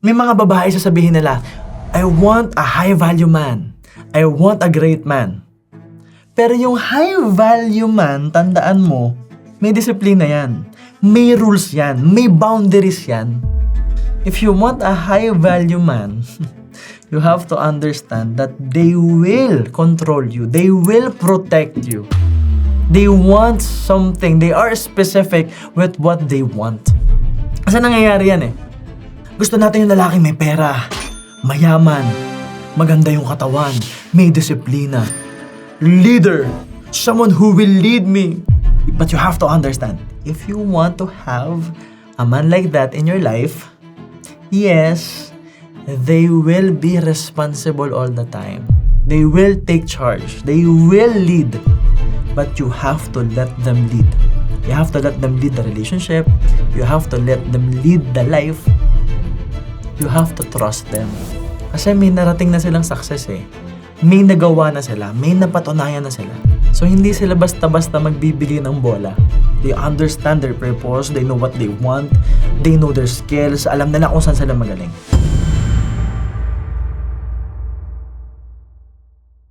May mga babae sasabihin nila, I want a high-value man. I want a great man. Pero yung high-value man, tandaan mo, may disiplina yan. May rules yan. May boundaries yan. If you want a high-value man, you have to understand that they will control you. They will protect you. They want something. They are specific with what they want. Kasi nangyayari yan eh. Gusto natin yung lalaking may pera, mayaman, maganda yung katawan, may disiplina, leader, someone who will lead me. But you have to understand, if you want to have a man like that in your life, yes, they will be responsible all the time. They will take charge. They will lead. But you have to let them lead. You have to let them lead the relationship. You have to let them lead the life. You have to trust them. Kasi may narating na silang success eh. May nagawa na sila. May napatunayan na sila. So hindi sila basta-basta magbibigay ng bola. They understand their purpose. They know what they want. They know their skills. Alam nila kung saan sila magaling.